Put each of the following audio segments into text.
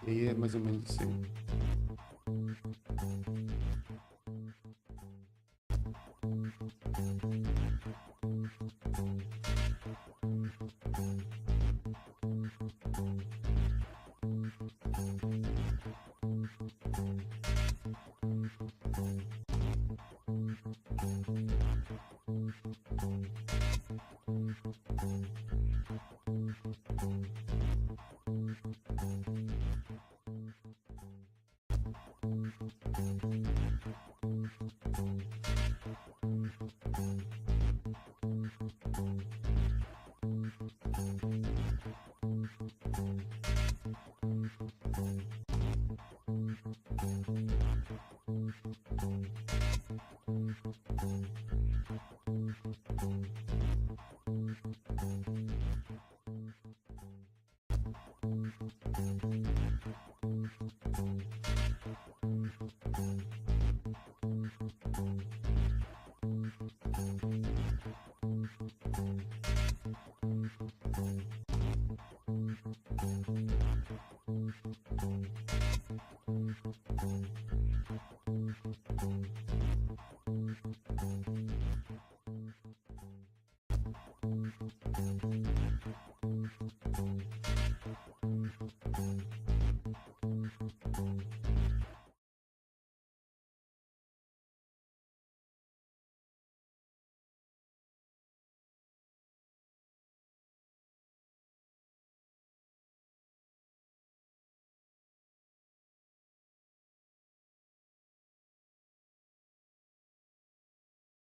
E aí é mais ou menos assim.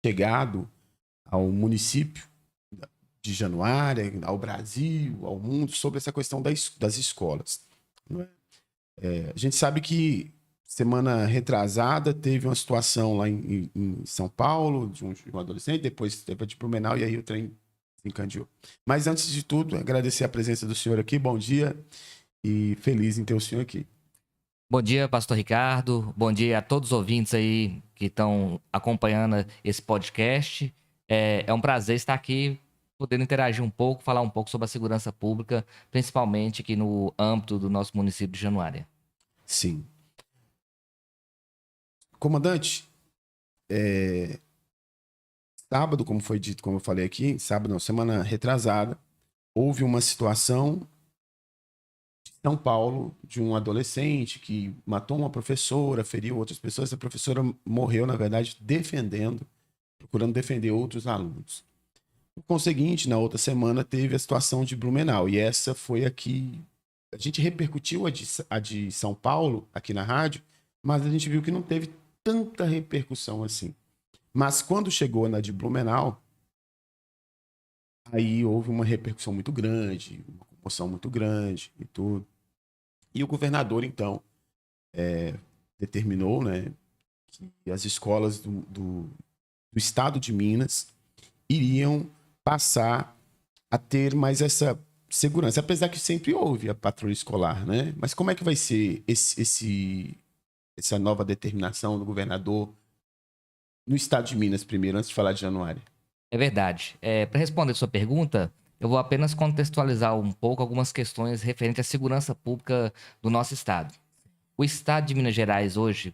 Chegado ao município de Januária, ao Brasil, ao mundo, sobre essa questão das escolas. Não é? A gente sabe que semana retrasada teve uma situação lá em São Paulo, de um adolescente, depois teve de Blumenau, e aí o trem se encandeou. Mas antes de tudo, agradecer a presença do senhor aqui, bom dia, e feliz em ter o senhor aqui. Bom dia, Pastor Ricardo. Bom dia a todos os ouvintes aí que estão acompanhando esse podcast. É um prazer estar aqui, podendo interagir um pouco, falar um pouco sobre a segurança pública, principalmente aqui no âmbito do nosso município de Januária. Sim. Comandante, sábado, como foi dito, como eu falei aqui, sábado não, semana retrasada, houve uma situação em São Paulo de um adolescente que matou uma professora, feriu outras pessoas. A professora morreu, na verdade, procurando defender outros alunos. No conseguinte, na outra semana, teve a situação de Blumenau, e essa foi a que a gente repercutiu a de São Paulo aqui na rádio, mas a gente viu que não teve tanta repercussão assim. Mas quando chegou na de Blumenau, aí houve uma repercussão muito grande, uma comoção muito grande e tudo. E o governador, então, determinou, né, que as escolas do estado de Minas iriam passar a ter mais essa segurança, apesar que sempre houve a patrulha escolar, né? Mas como é que vai ser essa nova determinação do governador no estado de Minas primeiro, antes de falar de Januária? É verdade. Para responder a sua pergunta, eu vou apenas contextualizar um pouco algumas questões referentes à segurança pública do nosso estado. O estado de Minas Gerais hoje,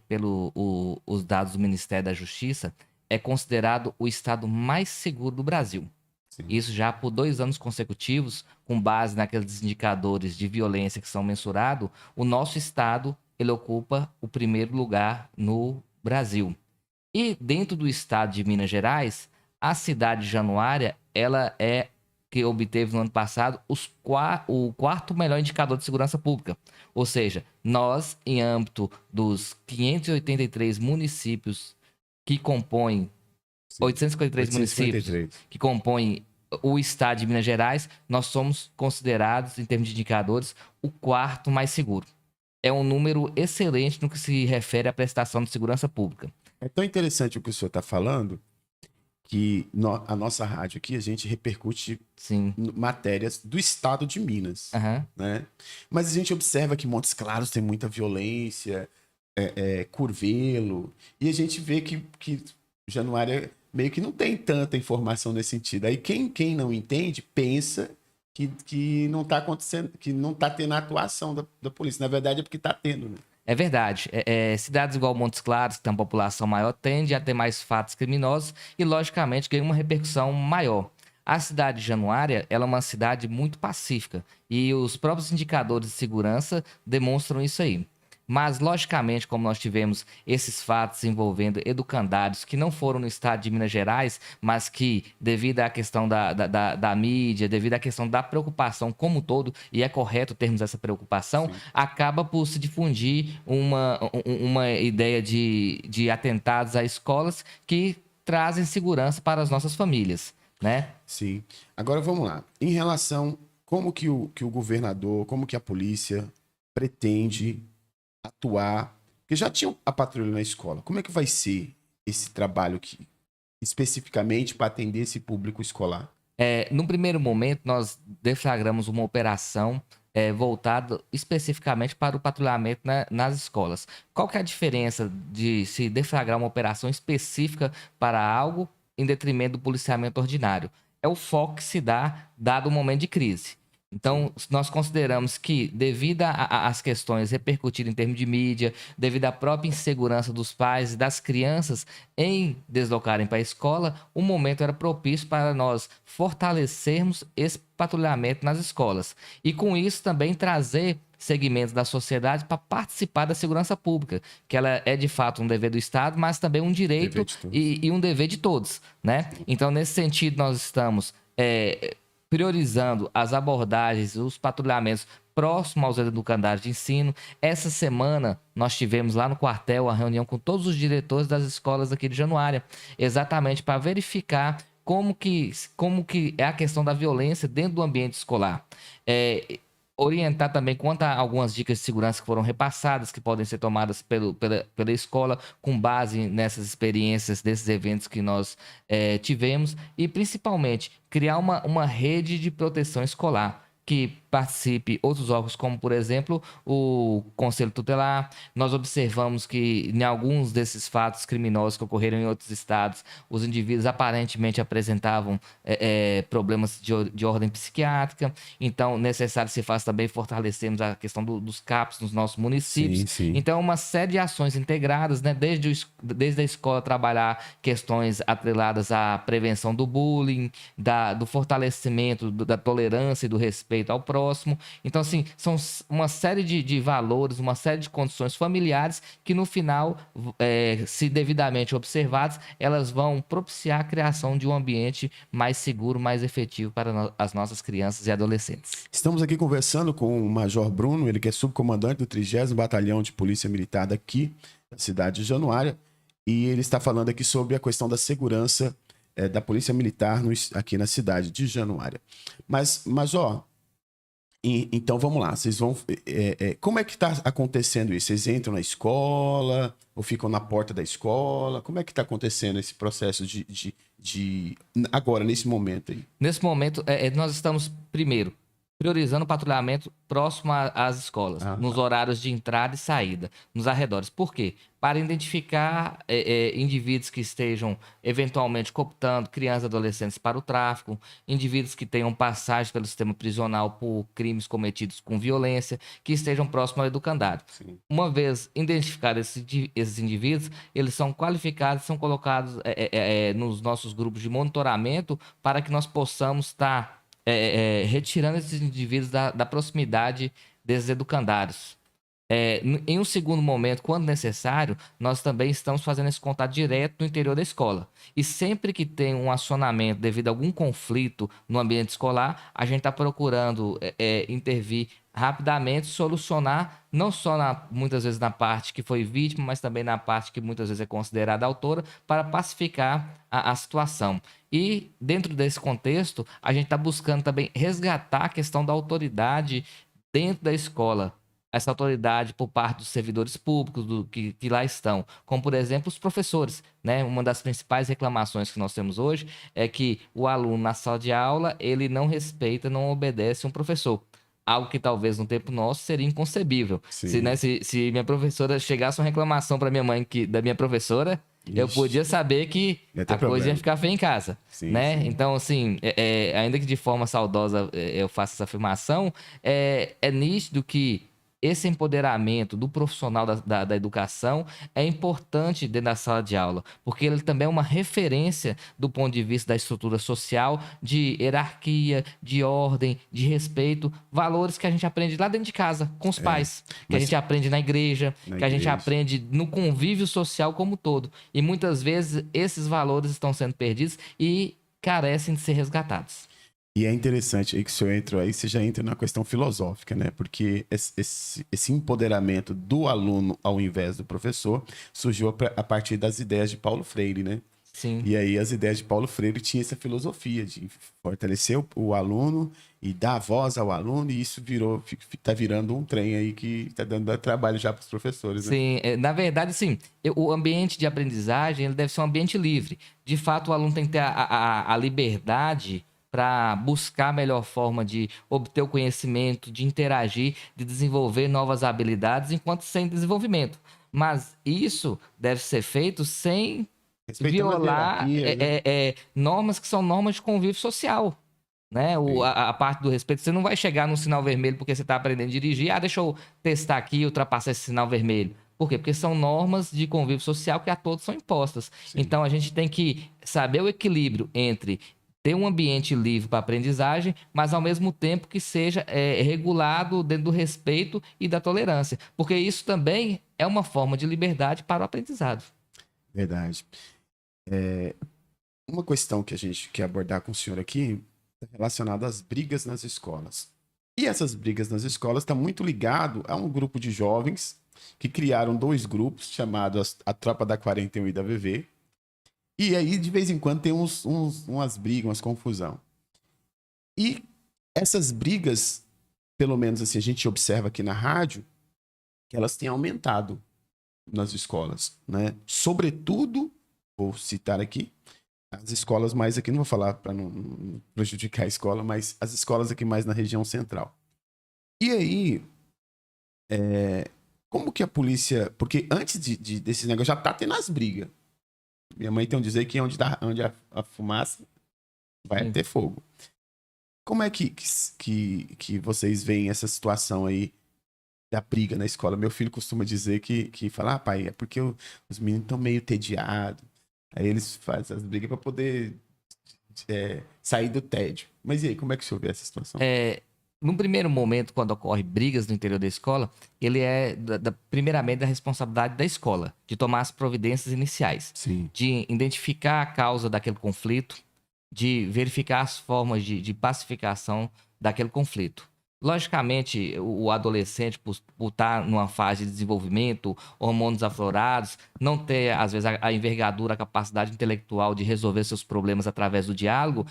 os dados do Ministério da Justiça, é considerado o estado mais seguro do Brasil. Sim. Isso já por 2 anos consecutivos, com base naqueles indicadores de violência que são mensurados, o nosso estado ele ocupa o primeiro lugar no Brasil. E dentro do estado de Minas Gerais, a cidade de Januária, ela é que obteve no ano passado o quarto melhor indicador de segurança pública. Ou seja, nós, em âmbito dos 583 municípios que compõem, Sim. 853 municípios 853. que compõem o estado de Minas Gerais, nós somos considerados, em termos de indicadores, o quarto mais seguro. É um número excelente no que se refere à prestação de segurança pública. É tão interessante o que o senhor está falando, que a nossa rádio aqui, a gente repercute Sim. matérias do estado de Minas, Uhum. né? Mas a gente observa que Montes Claros tem muita violência, Curvelo, e a gente vê que Januária meio que não tem tanta informação nesse sentido. Aí quem não entende, pensa que não está acontecendo, que não está tendo a atuação da polícia. Na verdade, é porque está tendo, né? É verdade. Cidades igual Montes Claros, que tem uma população maior, tende a ter mais fatos criminosos e, logicamente, ganha uma repercussão maior. A cidade de Januária, ela é uma cidade muito pacífica e os próprios indicadores de segurança demonstram isso aí. Mas, logicamente, como nós tivemos esses fatos envolvendo educandários que não foram no estado de Minas Gerais, mas que, devido à questão da mídia, devido à questão da preocupação como um todo, e é correto termos essa preocupação, Sim. acaba por se difundir uma ideia de atentados a escolas que trazem segurança para as nossas famílias, né? Sim. Agora vamos lá. Em relação como que o governador, como que a polícia pretende atuar, porque já tinha a patrulha na escola. Como é que vai ser esse trabalho aqui, especificamente para atender esse público escolar? No primeiro momento, nós deflagramos uma operação voltada especificamente para o patrulhamento nas escolas. Qual que é a diferença de se deflagrar uma operação específica para algo em detrimento do policiamento ordinário? É o foco que se dá dado o momento de crise. Então, nós consideramos que, devido às questões repercutirem em termos de mídia, devido à própria insegurança dos pais e das crianças em deslocarem para a escola, o momento era propício para nós fortalecermos esse patrulhamento nas escolas. E, com isso, também trazer segmentos da sociedade para participar da segurança pública, que ela é, de fato, um dever do Estado, mas também um direito Dever de todos. e um dever de todos, né? Então, nesse sentido, nós estamos priorizando as abordagens, os patrulhamentos próximos aos educandários de ensino. Essa semana, nós tivemos lá no quartel a reunião com todos os diretores das escolas aqui de Januária, exatamente para verificar como que é a questão da violência dentro do ambiente escolar. Orientar também quanto a algumas dicas de segurança que foram repassadas, que podem ser tomadas pela escola, com base nessas experiências, desses eventos que nós tivemos, e principalmente criar uma rede de proteção escolar que participe outros órgãos, como, por exemplo, o Conselho Tutelar. Nós observamos que, em alguns desses fatos criminosos que ocorreram em outros estados, os indivíduos aparentemente apresentavam problemas de ordem psiquiátrica. Então, necessário se faz também fortalecermos a questão dos CAPs nos nossos municípios. Sim, sim. Então, uma série de ações integradas, né? Desde a escola trabalhar questões atreladas à prevenção do bullying, do fortalecimento da tolerância e do respeito ao próximo. Então, assim, são uma série de valores, uma série de condições familiares que, no final, se devidamente observadas, elas vão propiciar a criação de um ambiente mais seguro, mais efetivo para as nossas crianças e adolescentes. Estamos aqui conversando com o Major Bruno, ele que é subcomandante do 30º Batalhão de Polícia Militar daqui, da cidade de Januária, e ele está falando aqui sobre a questão da segurança da Polícia Militar aqui na cidade de Januária. Mas ó, então vamos lá, vocês vão. Como é que está acontecendo isso? Vocês entram na escola ou ficam na porta da escola? Como é que está acontecendo esse processo agora, nesse momento aí? Nesse momento, nós estamos, primeiro, priorizando o patrulhamento próximo às escolas, nos horários de entrada e saída, nos arredores. Por quê? Para identificar indivíduos que estejam eventualmente cooptando crianças e adolescentes para o tráfico, indivíduos que tenham passagem pelo sistema prisional por crimes cometidos com violência, que estejam próximos ao educandário. Sim. Uma vez identificados esses indivíduos, eles são qualificados, são colocados nos nossos grupos de monitoramento para que nós possamos estar retirando esses indivíduos da proximidade desses educandários. Em um segundo momento, quando necessário, nós também estamos fazendo esse contato direto no interior da escola. E sempre que tem um acionamento devido a algum conflito no ambiente escolar, a gente está procurando intervir rapidamente, solucionar, não só muitas vezes na parte que foi vítima, mas também na parte que muitas vezes é considerada autora, para pacificar a situação. E dentro desse contexto, a gente está buscando também resgatar a questão da autoridade dentro da escola. Essa autoridade por parte dos servidores públicos que lá estão, como, por exemplo, os professores, né? Uma das principais reclamações que nós temos hoje é que o aluno na sala de aula, ele não respeita, não obedece um professor. Algo que talvez no tempo nosso seria inconcebível. Se minha professora chegasse uma reclamação para minha mãe da minha professora, eu Ixi, podia saber que ia ter a coisa ia problema. ficar feia em casa, Sim, né? sim. Então, assim, ainda que de forma saudosa eu faça essa afirmação, é nítido que esse empoderamento do profissional da educação é importante dentro da sala de aula, porque ele também é uma referência do ponto de vista da estrutura social, de hierarquia, de ordem, de respeito, valores que a gente aprende lá dentro de casa, com os É, pais, que a mas gente aprende na igreja, na que a gente igreja. aprende no convívio social como um todo. E muitas vezes esses valores estão sendo perdidos e carecem de ser resgatados. E é interessante aí que o senhor entra, aí você já entra na questão filosófica, né? Porque esse empoderamento do aluno ao invés do professor surgiu a partir das ideias de Paulo Freire, né? Sim. E aí as ideias de Paulo Freire tinham essa filosofia de fortalecer o aluno e dar voz ao aluno, e isso tá virando um trem aí que tá dando trabalho já para os professores, né? Sim, na verdade, sim. O ambiente de aprendizagem ele deve ser um ambiente livre. De fato, o aluno tem que ter a liberdade para buscar a melhor forma de obter o conhecimento, de interagir, de desenvolver novas habilidades enquanto sem desenvolvimento. Mas isso deve ser feito sem Respeitando as violar hierarquias, né? normas que são normas de convívio social, né? Sim, A parte do respeito, você não vai chegar num sinal vermelho porque você está aprendendo a dirigir. Ah, deixa eu testar aqui e ultrapassar esse sinal vermelho. Por quê? Porque são normas de convívio social que a todos são impostas. sim. Então a gente tem que saber o equilíbrio entre ter um ambiente livre para aprendizagem, mas ao mesmo tempo que seja regulado dentro do respeito e da tolerância. Porque isso também é uma forma de liberdade para o aprendizado. Verdade. Uma questão que a gente quer abordar com o senhor aqui é relacionada às brigas nas escolas. E essas brigas nas escolas estão muito ligado a um grupo de jovens que criaram dois grupos chamados a Tropa da 41 e da VV. E aí, de vez em quando, tem umas brigas, umas confusão. E essas brigas, pelo menos assim, a gente observa aqui na rádio, que elas têm aumentado nas escolas, né? Sobretudo, vou citar aqui, as escolas mais aqui, não vou falar para não prejudicar a escola, mas as escolas aqui mais na região central. E aí, como que a polícia... Porque antes desse negócio já tá tendo as brigas. Minha mãe tem um dizer que onde a fumaça vai Sim. ter fogo. Como é que vocês veem essa situação aí da briga na escola? Meu filho costuma dizer que fala, pai, é porque os meninos estão meio tediados. Aí eles fazem as brigas para poder sair do tédio. Mas e aí, como é que o senhor vê essa situação? Num primeiro momento, quando ocorre brigas no interior da escola, ele é, primeiramente, da responsabilidade da escola, de tomar as providências iniciais, Sim, de identificar a causa daquele conflito, de verificar as formas de pacificação daquele conflito. Logicamente, o adolescente, por estar numa fase de desenvolvimento, hormônios aflorados, não ter, às vezes, a envergadura, a capacidade intelectual de resolver seus problemas através do diálogo,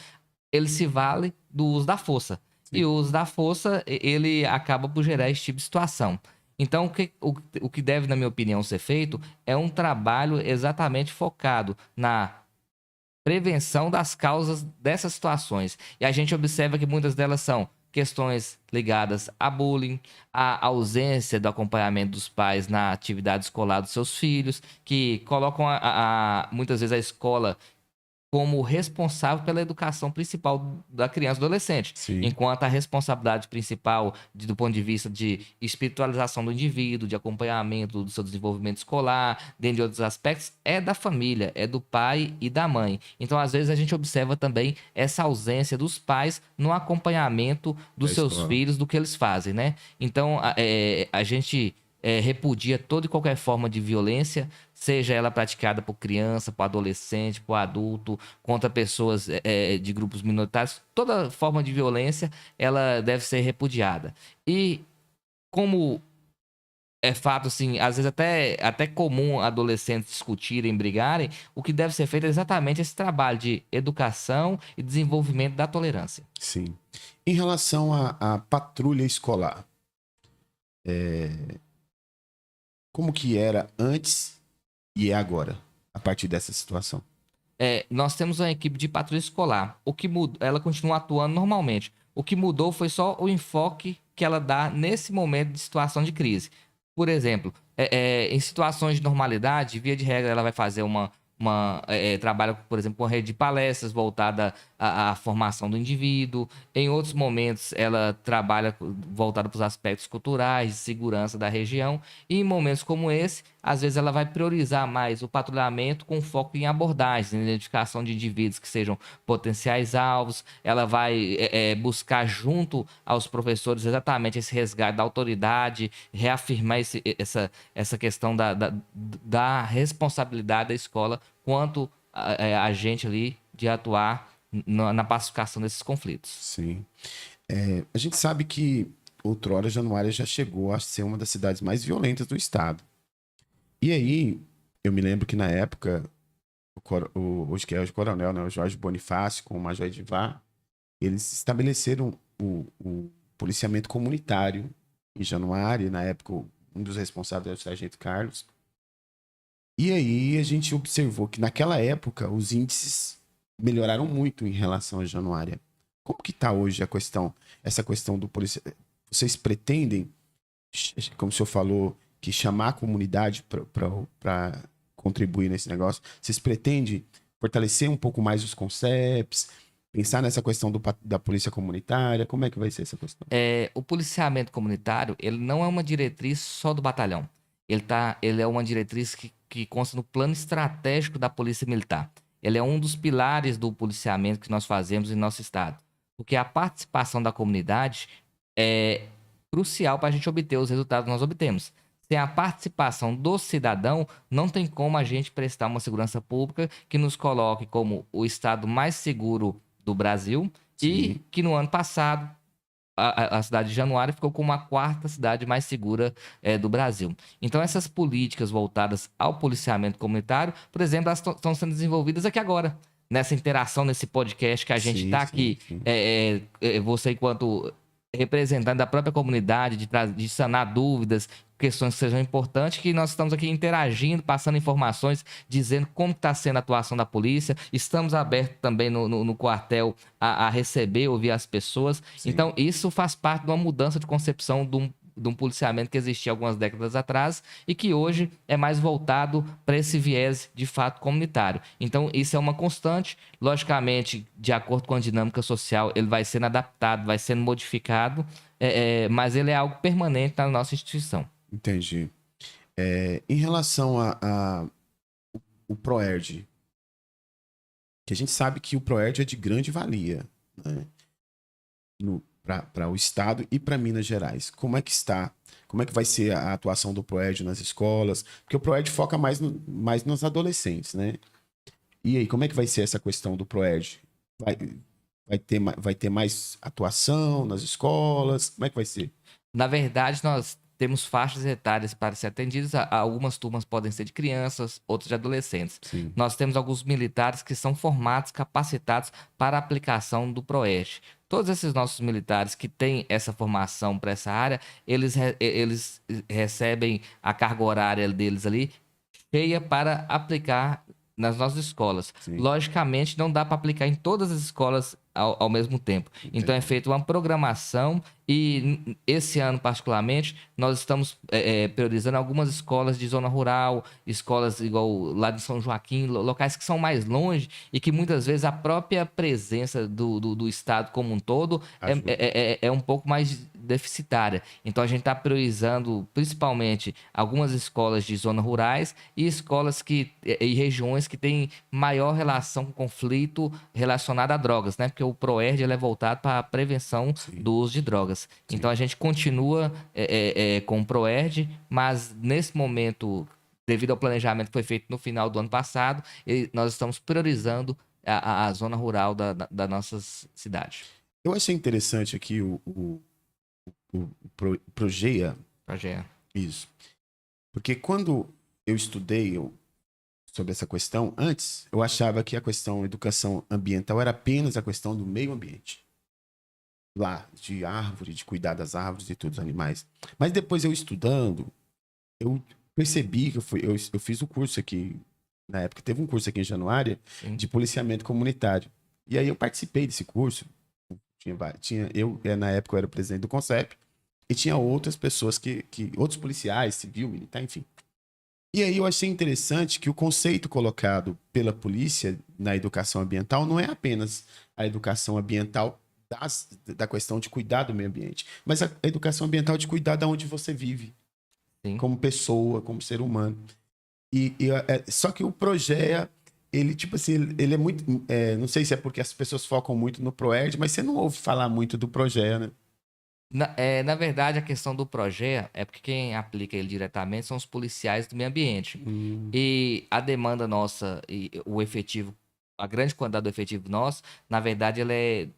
ele se vale do uso da força. E sim. o uso da força, ele acaba por gerar esse tipo de situação. Então, o que deve, na minha opinião, ser feito é um trabalho exatamente focado na prevenção das causas dessas situações. E a gente observa que muitas delas são questões ligadas a bullying, a ausência do acompanhamento dos pais na atividade escolar dos seus filhos, que colocam muitas vezes a escola como responsável pela educação principal da criança e do adolescente, Sim. enquanto a responsabilidade principal do ponto de vista de espiritualização do indivíduo, de acompanhamento do seu desenvolvimento escolar, dentre outros aspectos, é da família, é do pai e da mãe. Então, às vezes, a gente observa também essa ausência dos pais no acompanhamento Da dos seus escola. filhos, do que eles fazem, né? Então, a gente repudia toda e qualquer forma de violência, seja ela praticada por criança, por adolescente, por adulto, contra pessoas de grupos minoritários. Toda forma de violência, ela deve ser repudiada. E como é fato, assim, às vezes até comum adolescentes discutirem, brigarem, o que deve ser feito é exatamente esse trabalho de educação e desenvolvimento da tolerância. Sim. Em relação à patrulha escolar, como que era antes e é agora, a partir dessa situação? Nós temos uma equipe de patrulha escolar. O que mudou, ela continua atuando normalmente. O que mudou foi só o enfoque que ela dá nesse momento de situação de crise. Por exemplo, em situações de normalidade, via de regra, ela vai fazer uma trabalha, por exemplo, com rede de palestras voltada à formação do indivíduo. Em outros momentos, ela trabalha voltada para os aspectos culturais, de segurança da região. E em momentos como esse, às vezes ela vai priorizar mais o patrulhamento com foco em abordagens, em identificação de indivíduos que sejam potenciais alvos. Ela vai buscar junto aos professores exatamente esse resgate da autoridade, reafirmar essa questão da responsabilidade da escola quanto a gente ali de atuar na pacificação desses conflitos. Sim. A gente sabe que outrora Januária já chegou a ser uma das cidades mais violentas do estado. E aí, eu me lembro que na época, hoje que é o coronel, né, o Jorge Bonifácio, com o Major Edivar, eles estabeleceram o policiamento comunitário em Januária, e na época um dos responsáveis era o Sargento Carlos. E aí a gente observou que naquela época os índices melhoraram muito em relação a Januária. Como que está hoje essa questão do policiamento? Vocês pretendem, como o senhor falou, que chamar a comunidade para contribuir nesse negócio? Vocês pretendem fortalecer um pouco mais os conceps, pensar nessa questão da polícia comunitária? Como é que vai ser essa questão? O policiamento comunitário, ele não é uma diretriz só do batalhão. Ele é uma diretriz que consta no plano estratégico da Polícia Militar. Ele é um dos pilares do policiamento que nós fazemos em nosso estado. Porque a participação da comunidade é crucial para a gente obter os resultados que nós obtemos. Sem a participação do cidadão, não tem como a gente prestar uma segurança pública que nos coloque como o estado mais seguro do Brasil. Sim. E que no ano passado a cidade de Januária ficou como a quarta cidade mais segura do Brasil. Então, essas políticas voltadas ao policiamento comunitário, por exemplo, elas estão sendo desenvolvidas aqui agora, nessa interação, nesse podcast que a gente está aqui. Sim. Você, enquanto representante da própria comunidade, de sanar dúvidas, questões que sejam importantes, que nós estamos aqui interagindo, passando informações, dizendo como está sendo a atuação da polícia. Estamos abertos também no quartel a receber, ouvir as pessoas. Sim. Então, isso faz parte de uma mudança de concepção de um policiamento que existia algumas décadas atrás e que hoje é mais voltado para esse viés de fato comunitário. Então, isso é uma constante. Logicamente, de acordo com a dinâmica social, ele vai sendo adaptado, vai sendo modificado, mas ele é algo permanente na nossa instituição. Entendi. Em relação o ProERD, que a gente sabe que o ProERD é de grande valia, né, para o estado e para Minas Gerais. Como é que está? Como é que vai ser a atuação do ProERD nas escolas? Porque o ProERD foca mais nos adolescentes, né? E aí, como é que vai ser essa questão do ProERD? Vai ter mais atuação nas escolas? Como é que vai ser? Na verdade, nós temos faixas etárias para ser atendidas. Algumas turmas podem ser de crianças, outras de adolescentes. Sim. Nós temos alguns militares que são formados, capacitados para a aplicação do ProERD. Todos esses nossos militares que têm essa formação para essa área, eles recebem a carga horária deles ali cheia para aplicar nas nossas escolas. Sim. Logicamente, não dá para aplicar em todas as escolas ao mesmo tempo. Entendi. Então, é feita uma programação e, esse ano, particularmente, nós estamos priorizando algumas escolas de zona rural, escolas igual lá de São Joaquim, locais que são mais longe e que, muitas vezes, a própria presença do Estado como um todo é um pouco mais deficitária. Então, a gente está priorizando, principalmente, algumas escolas de zonas rurais e escolas e regiões que têm maior relação com conflito relacionado a drogas, né? Porque o ProERD ele é voltado para a prevenção Sim. do uso de drogas. Sim. Então, a gente continua com o ProERD, mas nesse momento, devido ao planejamento que foi feito no final do ano passado, nós estamos priorizando a zona rural da nossa cidade. Eu achei interessante aqui o Progeia. Progeia. Isso. Porque quando eu estudei sobre essa questão, antes eu achava que a questão educação ambiental era apenas a questão do meio ambiente. Lá, de árvore, de cuidar das árvores e todos os animais. Mas depois eu estudando, eu percebi que eu fiz o curso aqui, na época teve um curso aqui em Januária, Sim. de policiamento comunitário. E aí eu participei desse curso. Na época eu era o presidente do CONCEP, e tinha outras pessoas outros policiais, civil, militar, enfim. E aí eu achei interessante que o conceito colocado pela polícia na educação ambiental não é apenas a educação ambiental da questão de cuidar do meio ambiente, mas a educação ambiental de cuidar de onde você vive, Sim. como pessoa, como ser humano. Só que o Progea, ele, tipo assim, ele é muito. Não sei se é porque as pessoas focam muito no Proerd, mas você não ouve falar muito do Progea, né? Na verdade, a questão do projeto é porque quem aplica ele diretamente são os policiais do meio ambiente. Hum, E a demanda nossa e o efetivo, a grande quantidade do efetivo nosso, na verdade, ele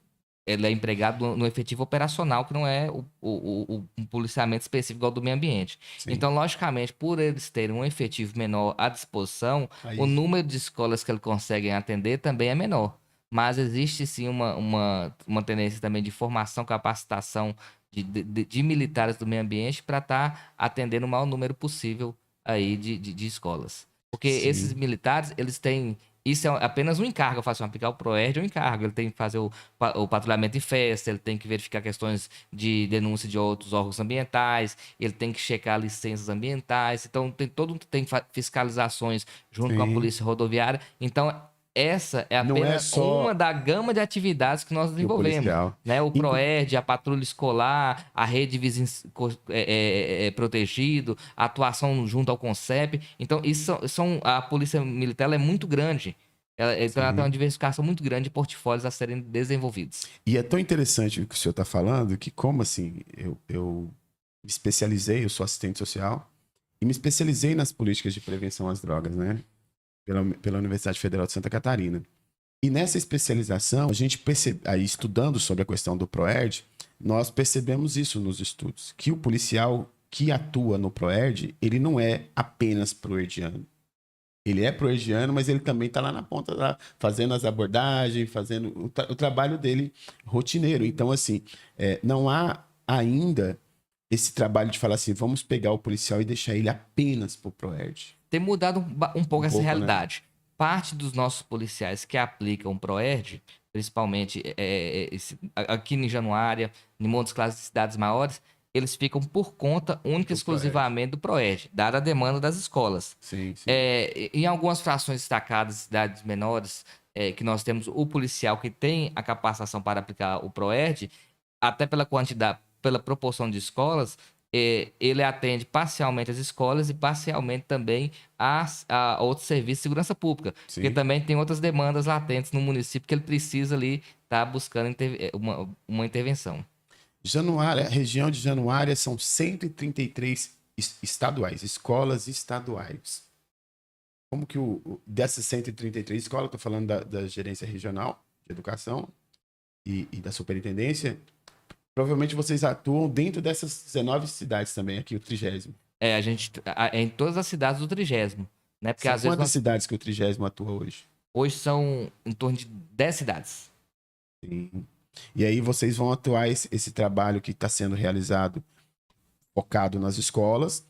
é empregado no efetivo operacional, que não é um policiamento específico igual do meio ambiente. sim. Então, logicamente, por eles terem um efetivo menor à disposição, o Aí, número de escolas que eles conseguem atender também é menor. Mas existe sim uma tendência também de formação, capacitação de militares do meio ambiente para estar atendendo o maior número possível aí de escolas. Porque esses sim, militares, eles têm. Isso é apenas um encargo. Eu faço aplicar o PROERD é um encargo. Ele tem que fazer o patrulhamento em festa, ele tem que verificar questões de denúncia de outros órgãos ambientais, ele tem que checar licenças ambientais. Então, tem fiscalizações junto com a sim. polícia rodoviária. Então, essa é Não é apenas uma só da gama de atividades que nós do desenvolvemos, policial. né? O Inclu- PROERD, a patrulha escolar, a rede vizinho protegido, a atuação junto ao CONCEP. Então, a polícia militar ela é muito grande. Então, ela tem uma Sim. diversificação muito grande de portfólios a serem desenvolvidos. E é tão interessante o que o senhor está falando que, como assim, eu me especializei, eu sou assistente social, e me especializei nas políticas de prevenção às drogas, né? Pela Universidade Federal de Santa Catarina. E nessa especialização, a gente aí estudando sobre a questão do PROERD, nós percebemos isso nos estudos, que o policial que atua no PROERD, ele não é apenas proerdiano. Ele é proerdiano, mas ele também está lá na ponta, lá, fazendo as abordagens, fazendo o trabalho dele rotineiro. Então, assim, não há ainda esse trabalho de falar assim, vamos pegar o policial e deixar ele apenas pro PROERD. Tem mudado um Um pouco essa pouco, né? realidade. Parte dos nossos policiais que aplicam o PROERD, principalmente aqui em Januária, em muitas classes de cidades maiores, eles ficam por conta única e Do PROERD. exclusivamente do PROERD, dada a demanda das escolas. Sim, sim. Em algumas frações destacadas, cidades menores, que nós temos o policial que tem a capacitação para aplicar o PROERD, até pela quantidade, pela proporção de escolas, ele atende parcialmente as escolas e parcialmente também a outros serviços de segurança pública, porque Sim. também tem outras demandas latentes no município que ele precisa ali estar buscando uma intervenção. Januária, a região de Januária são 133 estaduais, escolas estaduais. Como que dessas 133 escolas, estou falando da gerência regional de educação e da superintendência, provavelmente vocês atuam dentro dessas 19 cidades também, aqui o 30º. A gente é em todas as cidades do 30º, né? Porque São às vezes quantas cidades que o 30º atua hoje? hoje são em torno de 10 cidades. Sim. E aí vocês vão atuar esse trabalho que está sendo realizado focado nas escolas, Isso.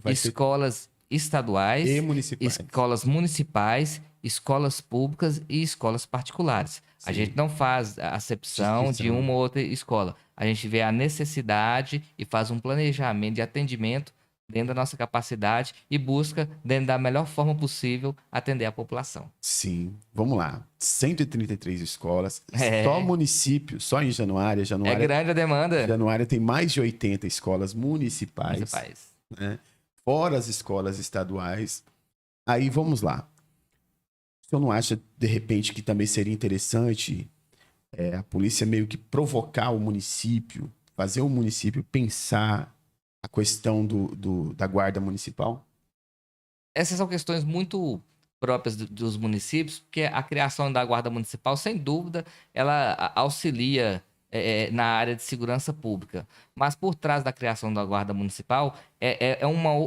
vai ser Escolas e estaduais, municipais. escolas municipais, escolas públicas e escolas particulares. A gente Sim. não faz a acepção de Distinção. uma ou outra escola. A gente vê a necessidade e faz um planejamento de atendimento dentro da nossa capacidade e busca, dentro da melhor forma possível, atender a população. Sim, vamos lá. 133 escolas, só É, município, só em Januária. é grande a demanda Januária tem mais de 80 escolas nesse municipais, país. né? Fora as escolas estaduais. Aí vamos lá. O senhor não acha, de repente, que também seria interessante a polícia meio que provocar o município, fazer o município pensar a questão da guarda municipal? Essas são questões muito próprias dos municípios, porque a criação da Guarda Municipal, sem dúvida, ela auxilia na área de segurança pública. Mas por trás da criação da Guarda Municipal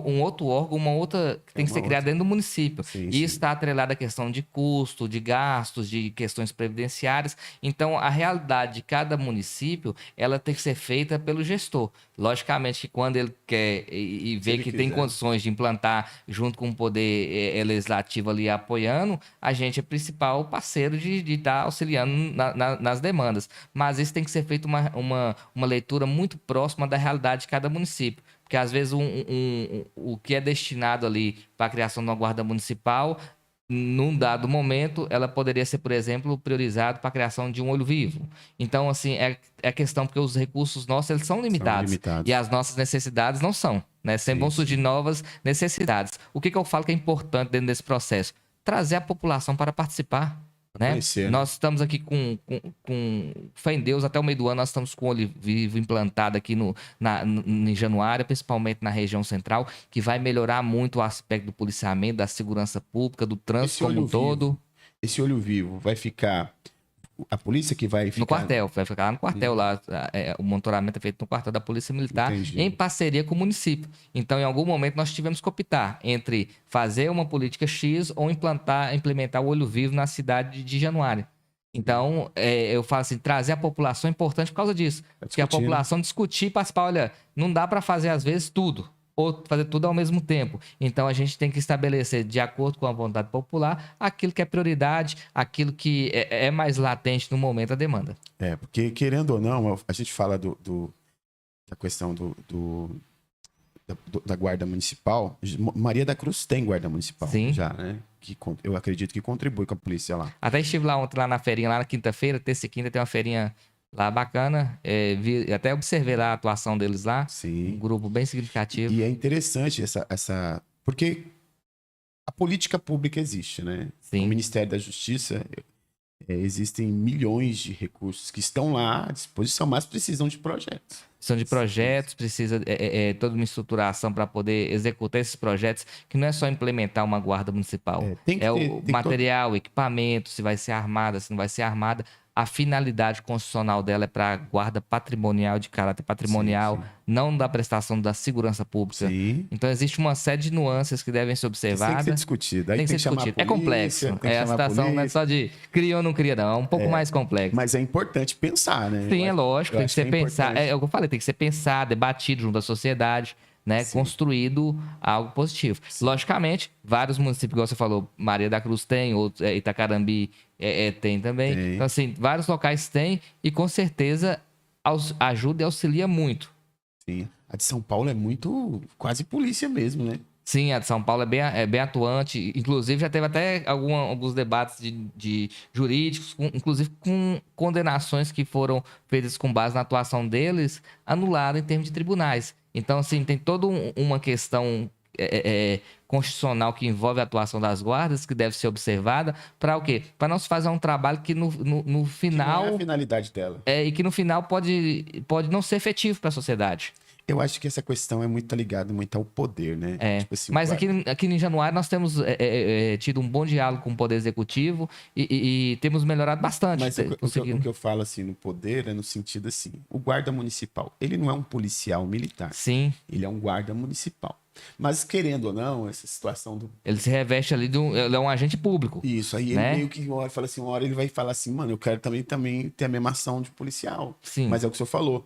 um outro órgão, uma outra que É tem que uma ser criada outra. dentro do município. Sim, E isso sim. está atrelado à questão de custo, de gastos, de questões previdenciárias. Então, a realidade de cada município, ela tem que ser feita pelo gestor. Logicamente que quando ele quer e Se vê ele que tem quiser. condições de implantar junto com o poder legislativo ali apoiando, a gente é principal parceiro de estar auxiliando nas demandas. Mas isso tem que ser feito uma leitura muito próxima da realidade de cada município. Porque às vezes o que é destinado ali para a criação de uma guarda municipal, num dado momento, ela poderia ser, por exemplo, priorizado para a criação de um olho vivo. Então, assim, é questão porque os recursos nossos eles são São limitados e limitados. as nossas necessidades não são, né? Sempre Sim, vão surgir sim. novas necessidades. O que eu falo que é importante dentro desse processo? Trazer a população para participar, Pra né? conhecer, né? Nós estamos aqui com fé em Deus, até o meio do ano nós estamos com o olho vivo implantado aqui em Januária, principalmente na região central, que vai melhorar muito o aspecto do policiamento, da segurança pública, do trânsito Esse como olho um todo. vivo, esse olho vivo vai ficar. A polícia que vai No ficar. quartel, vai ficar lá no quartel, lá, o monitoramento é feito no quartel da Polícia Militar, Entendi. em parceria com o município. Então, em algum momento, nós tivemos que optar entre fazer uma política X ou implementar o olho vivo na cidade de Januário. Então, eu falo assim, trazer a população é importante por causa disso. Tá Porque a discutindo. população discutir e participar, olha, não dá para fazer às vezes tudo, ou fazer tudo ao mesmo tempo. Então, a gente tem que estabelecer, de acordo com a vontade popular, aquilo que é prioridade, aquilo que é mais latente no momento da demanda. Porque querendo ou não, a gente fala da questão da guarda municipal. Maria da Cruz tem guarda municipal Sim. já, né? Eu acredito que contribui com a polícia lá. Até estive lá ontem, lá na feirinha, lá na quinta-feira, terça e quinta, tem uma feirinha lá bacana. Até observei lá a atuação deles lá. Sim. Um grupo bem significativo. E é interessante porque a política pública existe, né? Sim. O Ministério da Justiça, existem milhões de recursos que estão lá à disposição, mas precisam de projetos. São de projetos, precisa toda uma estruturação para poder executar esses projetos, que não é só implementar uma guarda municipal. Tem que ter, O material, equipamento, se vai ser armada, se não vai ser armada. A finalidade constitucional dela é para guarda patrimonial, de caráter patrimonial, Sim. não da prestação da segurança pública. Sim. Então, existe uma série de nuances que devem ser Isso observadas. tem que ser discutido. Aí Tem que ser chamar discutido. a polícia, É complexo. tem que A chamar a situação não é polícia. só de cria ou não cria, não. É um pouco mais complexo. Mas é importante pensar, né? Sim, é lógico, tem que ser pensado. importante. É o que eu falei, tem que ser pensado, debatido junto à sociedade, né? Sim. Construído algo positivo. Sim. Logicamente, vários municípios, igual você falou, Maria da Cruz tem, outros, Itacarambi tem também. Tem. Então, assim, vários locais têm e com certeza ajuda e auxilia muito. Sim. A de São Paulo é muito quase polícia mesmo, né? Sim, a de São Paulo é bem atuante. Inclusive, já teve até alguns debates de jurídicos, inclusive com condenações que foram feitas com base na atuação deles, anuladas em termos de tribunais. Então, assim, tem toda uma questão constitucional que envolve a atuação das guardas, que deve ser observada, para o quê? Para não se fazer um trabalho que no final... Que não é a finalidade dela. e que no final pode não ser efetivo para a sociedade. Eu acho que essa questão é muito ligada muito ao poder, né? Tipo assim, Mas guarda. aqui em Januário nós temos tido um bom diálogo com o Poder Executivo e temos melhorado bastante. Mas o que eu falo assim no poder é no sentido assim, o guarda municipal, ele não é um policial militar. Sim, Ele é um guarda municipal. Mas querendo ou não, essa situação do ele se reveste ali ele é um agente público. isso aí né? ele meio que uma hora fala assim, uma hora ele vai falar assim, mano, eu quero também ter a mesma ação de policial. Sim. Mas é o que o senhor falou.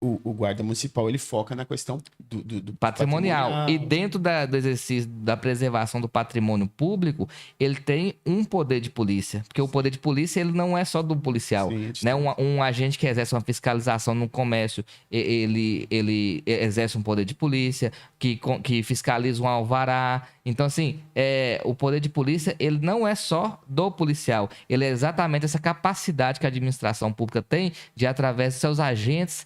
O guarda municipal, ele foca na questão do Patrimonial. E dentro do exercício da preservação do patrimônio público, ele tem um poder de polícia. Porque o poder de polícia, ele não é só do policial. Sim, né? Um agente que exerce uma fiscalização no comércio, ele exerce um poder de polícia, que fiscaliza um alvará. Então, assim, o poder de polícia, ele não é só do policial. Ele é exatamente essa capacidade que a administração pública tem de, através de seus agentes,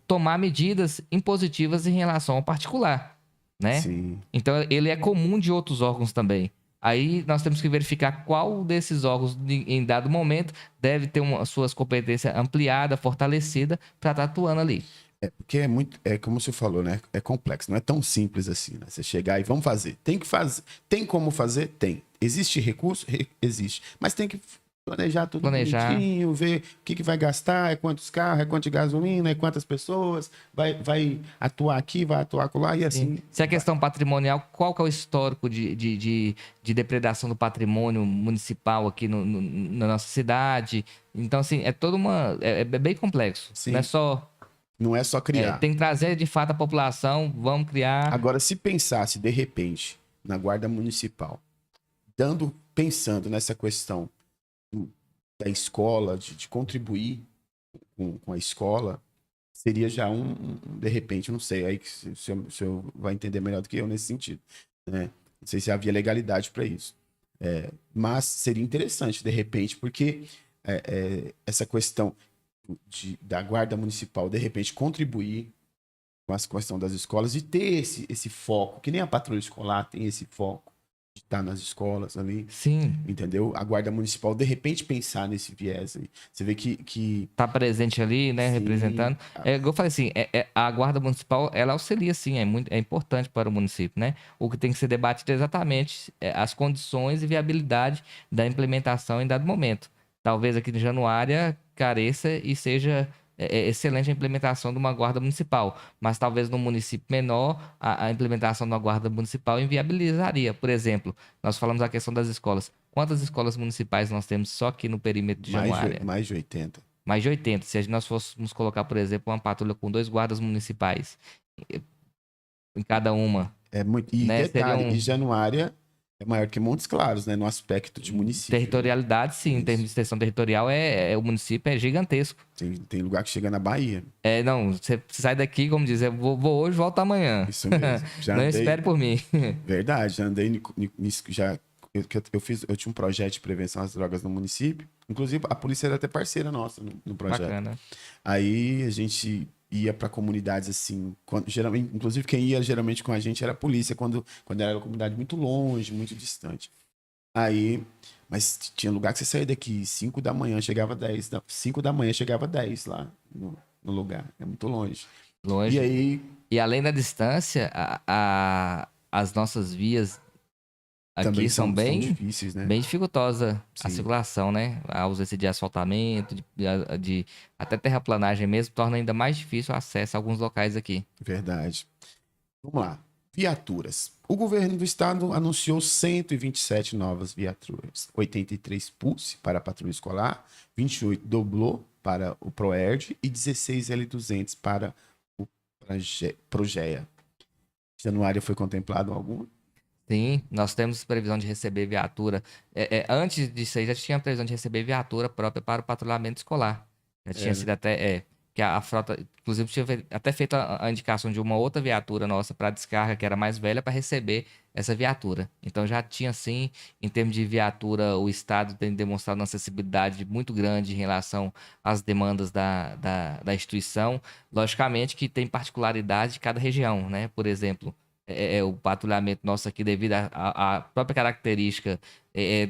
tomar medidas impositivas em relação ao particular, né? Sim. Então, ele é comum de outros órgãos também. Aí, nós temos que verificar qual desses órgãos, em dado momento, deve ter suas competências ampliadas, fortalecidas, para estar atuando ali. Porque como você falou, né? É complexo, não é tão simples assim, né? Você chegar e vamos fazer. Tem que fazer. Tem como fazer? Tem. Existe recurso? Existe. Mas tem que planejar tudo bonitinho, ver o que vai gastar, quantos carros, quanto de gasolina, quantas pessoas, vai atuar aqui, vai atuar lá e assim. Sim. Se é questão patrimonial, qual que é o histórico de depredação do patrimônio municipal aqui na nossa cidade? Então, assim, é toda uma... É bem complexo. Sim. Não é só criar. Tem que trazer, de fato, a população, vamos criar... Agora, se pensasse, de repente, na Guarda Municipal, pensando nessa questão da escola, de contribuir com a escola, seria já de repente, não sei, aí que o senhor vai entender melhor do que eu nesse sentido, né? Não sei se havia legalidade para isso. Mas seria interessante, de repente, porque essa questão da guarda municipal, de repente, contribuir com essa questão das escolas e ter esse foco, que nem a patrulha escolar tem esse foco de estar nas escolas ali, Sim. entendeu? A guarda municipal, de repente, pensar nesse viés aí. Você vê que... Tá presente ali, né, Sim. representando. Igual eu falei assim, a guarda municipal, ela auxilia, sim, é importante para o município, né? O que tem que ser debatido é exatamente as condições e viabilidade da implementação em dado momento. Talvez aqui em Januária careça e seja excelente a implementação de uma guarda municipal, mas talvez no município menor a implementação de uma guarda municipal inviabilizaria. Por exemplo, nós falamos a questão das escolas. Quantas escolas municipais nós temos só aqui no perímetro de Januária? Mais de 80. Mais de 80. Se nós fôssemos colocar, por exemplo, uma patrulha com 2 guardas municipais em cada uma, É muito... E né? detalhe, Seriam e Januária é maior que Montes Claros, né? No aspecto de município. territorialidade, sim. Em termos de extensão territorial, o município é gigantesco. Tem lugar que chega na Bahia. Não, você sai daqui, como dizer, vou hoje, volto amanhã. Isso mesmo. Já Não andei... espere por mim. Verdade, já andei nisso, já... Eu tinha um projeto de prevenção às drogas no município. Inclusive, a polícia era até parceira nossa no projeto. Bacana. Aí a gente ia para comunidades assim, geralmente, inclusive quem ia geralmente com a gente era a polícia, quando era uma comunidade muito longe, muito distante. Aí, mas tinha lugar que você saía daqui 5 da manhã, chegava 10, 5 da manhã chegava 10 lá no lugar. É muito longe. Longe. E aí... E além da distância, as nossas vias aqui também são bem difíceis, né? Bem dificultosa a Sim. circulação, né? A ausência de asfaltamento, até terraplanagem mesmo, torna ainda mais difícil o acesso a alguns locais aqui. Verdade. Vamos lá. Viaturas. O governo do estado anunciou 127 novas viaturas. 83 Pulse para a patrulha escolar, 28 Doblô para o Proerd e 16 L200 para o Progea. Januário foi contemplado algum? Sim, nós temos previsão de receber viatura. Antes disso aí, já tinha previsão de receber viatura própria para o patrulhamento escolar. Já tinha sido até... que a frota, inclusive, tinha até feito a indicação de uma outra viatura nossa para descarga, que era mais velha, para receber essa viatura. Então já tinha, sim, em termos de viatura, o Estado tem demonstrado uma acessibilidade muito grande em relação às demandas da instituição. Logicamente que tem particularidade de cada região, né? Por exemplo, o patrulhamento nosso aqui, devido à própria característica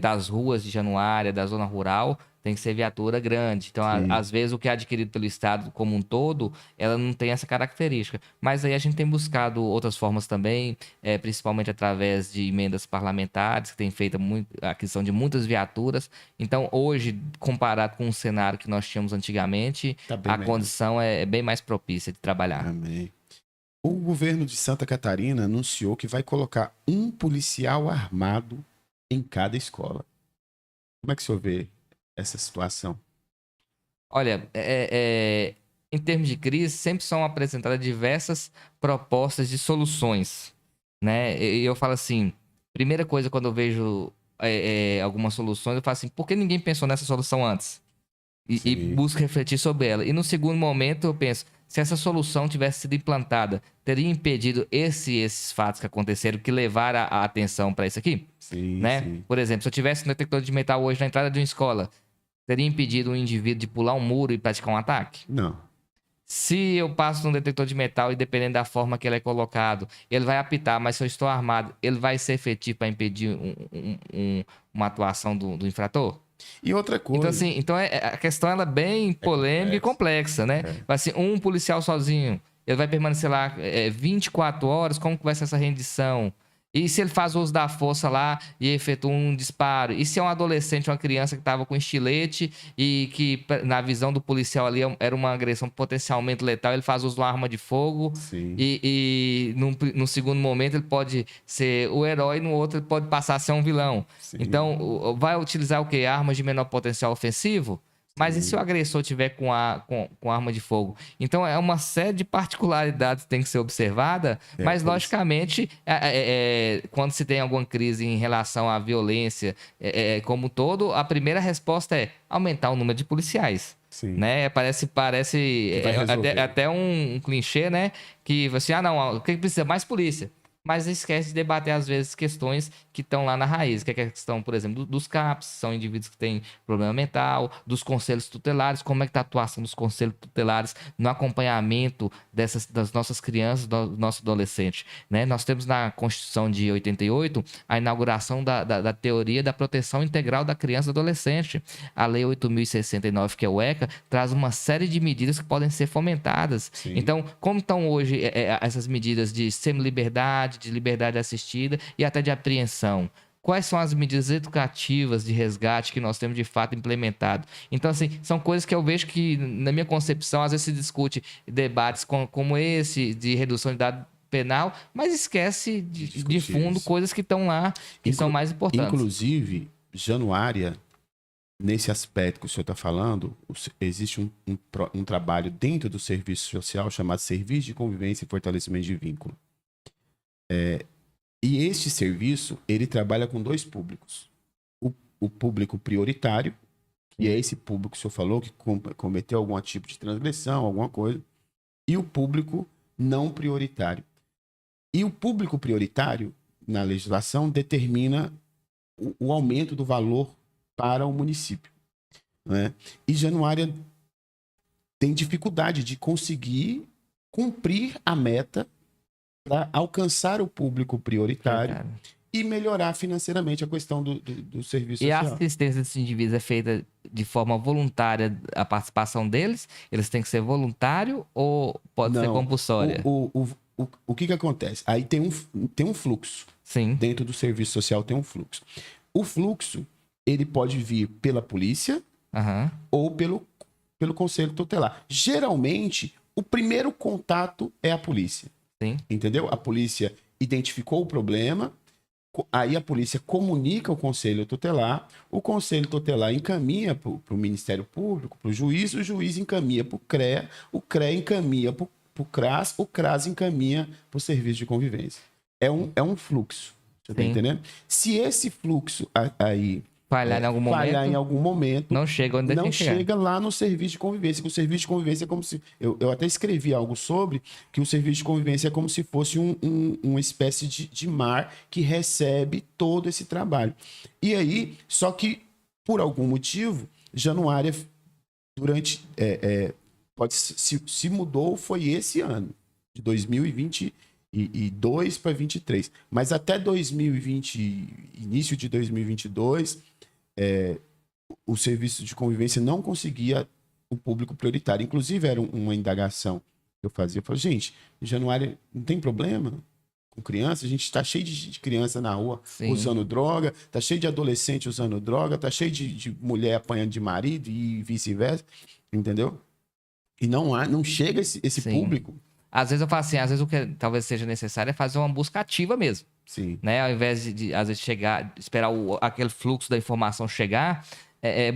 das ruas de Januária, da zona rural, tem que ser viatura grande. Então, às vezes, o que é adquirido pelo Estado como um todo, ela não tem essa característica. Mas aí a gente tem buscado outras formas também, principalmente através de emendas parlamentares, que tem feito a aquisição de muitas viaturas. Então, hoje, comparado com o cenário que nós tínhamos antigamente, a condição é bem mais propícia de trabalhar. Amém. O governo de Santa Catarina anunciou que vai colocar um policial armado em cada escola. Como é que o senhor vê essa situação? Olha, em termos de crise, sempre são apresentadas diversas propostas de soluções, né? E eu falo assim, primeira coisa, quando eu vejo algumas soluções, eu falo assim, por que ninguém pensou nessa solução antes? E busco refletir sobre ela. E no segundo momento, eu penso, se essa solução tivesse sido implantada, teria impedido esses fatos que aconteceram que levaram a atenção para isso aqui? Sim, né? sim. Por exemplo, se eu tivesse um detector de metal hoje na entrada de uma escola, teria impedido um indivíduo de pular um muro e praticar um ataque? Não. Se eu passo num detector de metal e dependendo da forma que ele é colocado, ele vai apitar, mas se eu estou armado, ele vai ser efetivo para impedir uma atuação do infrator? E outra coisa... Então a questão ela é bem polêmica e complexa, né? Assim, um policial sozinho, ele vai permanecer lá 24 horas, como que vai ser essa rendição? E se ele faz uso da força lá e efetua um disparo? E se é um adolescente, uma criança que estava com estilete e que, na visão do policial ali, era uma agressão potencialmente letal, ele faz uso de uma arma de fogo e no segundo momento ele pode ser o herói, no outro ele pode passar a ser um vilão. Sim. Então, vai utilizar o quê? Armas de menor potencial ofensivo? Mas e se o agressor tiver com arma de fogo? Então, é uma série de particularidades que tem que ser observada, mas, logicamente, quando se tem alguma crise em relação à violência como um todo, a primeira resposta é aumentar o número de policiais. Sim. Né? Parece até um clichê, né? Que você, não, o que precisa? Mais polícia. Mas esquece de debater, às vezes, questões que estão lá na raiz, que é a questão, por exemplo, dos CAPs, são indivíduos que têm problema mental, dos conselhos tutelares, como é que está a atuação dos conselhos tutelares no acompanhamento das nossas crianças, do nosso adolescente. Né? Nós temos na Constituição de 88 a inauguração da teoria da proteção integral da criança e do adolescente. A Lei 8.069, que é o ECA, traz uma série de medidas que podem ser fomentadas. Sim. Então, como estão hoje essas medidas de semi-liberdade, de liberdade assistida e até de apreensão? Quais são as medidas educativas de resgate que nós temos de fato implementado? Então, assim, são coisas que eu vejo que, na minha concepção, às vezes se discute debates como esse de redução de idade penal, mas esquece de fundo coisas que estão lá que são mais importantes. Inclusive, Januária, nesse aspecto que o senhor está falando, existe um trabalho dentro do serviço social chamado Serviço de Convivência e Fortalecimento de Vínculo. E este serviço, ele trabalha com dois públicos. O público prioritário, que é esse público que o senhor falou, que cometeu algum tipo de transgressão, alguma coisa, e o público não prioritário. E o público prioritário, na legislação, determina o aumento do valor para o município. Né? E Januária tem dificuldade de conseguir cumprir a meta para alcançar o público prioritário e melhorar financeiramente a questão do serviço social. E a assistência desses indivíduos é feita de forma voluntária, a participação deles? Eles têm que ser voluntário ou pode ser compulsória? O que acontece? Aí tem um fluxo. Sim. Dentro do serviço social tem um fluxo. O fluxo, ele pode vir pela polícia ou pelo conselho tutelar. Geralmente, o primeiro contato é a polícia. Sim. Entendeu? A polícia identificou o problema, aí a polícia comunica ao conselho tutelar, o conselho tutelar encaminha para o Ministério Público, para o juiz encaminha para o CREA encaminha para o CRAS, o CRAS encaminha para o serviço de convivência. É um fluxo, você está entendendo? Se esse fluxo aí falhar em algum momento, não chega lá no serviço de convivência, que o serviço de convivência é como se... Eu até escrevi algo sobre que o serviço de convivência é como se fosse uma espécie de mar que recebe todo esse trabalho. E aí, só que, por algum motivo, Januária, se mudou, foi esse ano, de 2022 para 2023. Mas até 2020, início de 2022... o serviço de convivência não conseguia o público prioritário. Inclusive, era uma indagação que eu fazia. Eu falei, gente, em Januário não tem problema com criança? A gente está cheio de criança na rua usando droga, está cheio de adolescente usando droga, está cheio de mulher apanhando de marido e vice-versa, entendeu? E não chega esse público. Às vezes eu falo assim, às vezes o que talvez seja necessário é fazer uma busca ativa mesmo. Sim. Né? Ao invés de às vezes, esperar aquele fluxo da informação chegar,